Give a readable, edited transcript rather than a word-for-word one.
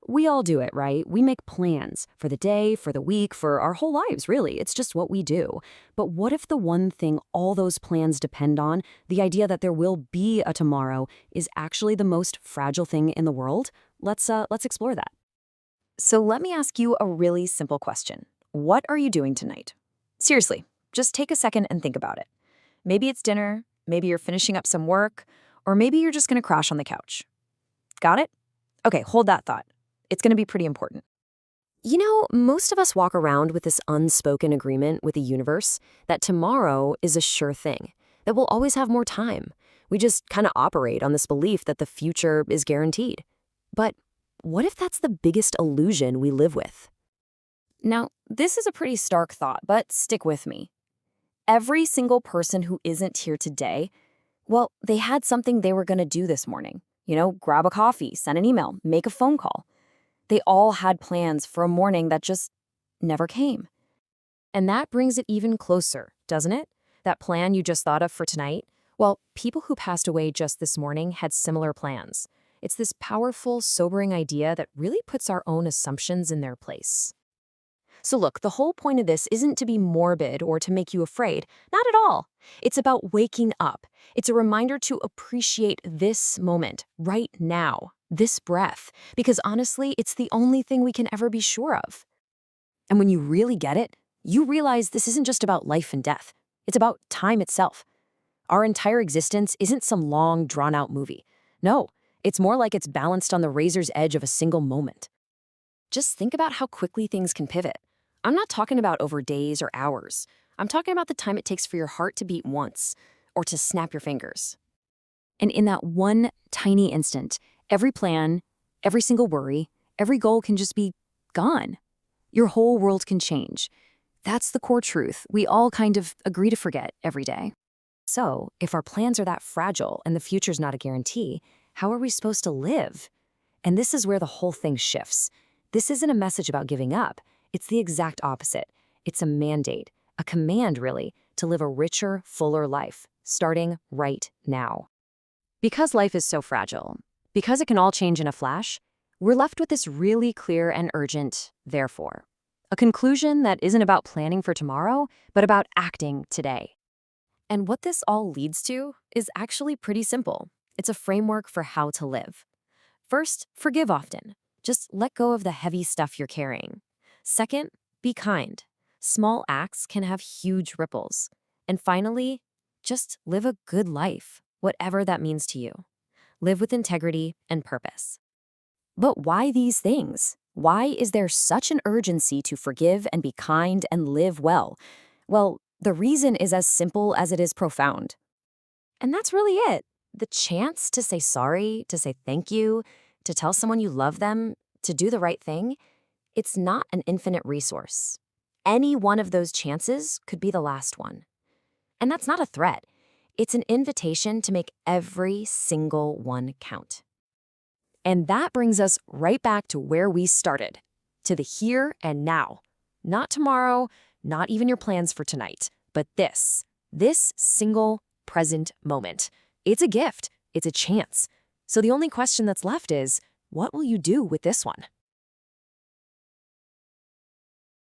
We all do it, right? We make plans for the day, for the week, for our whole lives, really. It's just what we do. But what if the one thing all those plans depend on, the idea that there will be a tomorrow, is actually the most fragile thing in the world? Let's explore that. So let me ask you a really simple question. What are you doing tonight? Seriously, just take a second and think about it. Maybe it's dinner, maybe you're finishing up some work, or maybe you're just going to crash on the couch. Got it? Okay, hold that thought. It's going to be pretty important. Most of us walk around with this unspoken agreement with the universe that tomorrow is a sure thing, that we'll always have more time. We just kind of operate on this belief that the future is guaranteed. But what if that's the biggest illusion we live with? Now, this is a pretty stark thought, but stick with me. Every single person who isn't here today, well, they had something they were going to do this morning. Grab a coffee, send an email, make a phone call. They all had plans for a morning that just never came. And that brings it even closer, doesn't it? That plan you just thought of for tonight? Well, people who passed away just this morning had similar plans. It's this powerful, sobering idea that really puts our own assumptions in their place. So look, the whole point of this isn't to be morbid or to make you afraid. Not at all. It's about waking up. It's a reminder to appreciate this moment, right now, this breath, because honestly, it's the only thing we can ever be sure of. And when you really get it, you realize this isn't just about life and death. It's about time itself. Our entire existence isn't some long, drawn-out movie. No, it's more like it's balanced on the razor's edge of a single moment. Just think about how quickly things can pivot. I'm not talking about over days or hours. I'm talking about the time it takes for your heart to beat once, or to snap your fingers. And in that one tiny instant, every plan, every single worry, every goal can just be gone. Your whole world can change. That's the core truth we all kind of agree to forget every day. So, if our plans are that fragile and the future's not a guarantee, how are we supposed to live? And this is where the whole thing shifts. This isn't a message about giving up. It's the exact opposite. It's a mandate, a command really, to live a richer, fuller life, starting right now. Because life is so fragile, because it can all change in a flash, we're left with this really clear and urgent therefore. A conclusion that isn't about planning for tomorrow, but about acting today. And what this all leads to is actually pretty simple. It's a framework for how to live. First, forgive often. Just let go of the heavy stuff you're carrying. Second, be kind. Small acts can have huge ripples. And finally, just live a good life, whatever that means to you. Live with integrity and purpose. But why these things? Why is there such an urgency to forgive and be kind and live well? Well, the reason is as simple as it is profound. And that's really it. The chance to say sorry, to say thank you, to tell someone you love them, to do the right thing, it's not an infinite resource. Any one of those chances could be the last one. And that's not a threat. It's an invitation to make every single one count. And that brings us right back to where we started, to the here and now. Not tomorrow, not even your plans for tonight, but this single present moment. It's a gift. It's a chance. So the only question that's left is, what will you do with this one?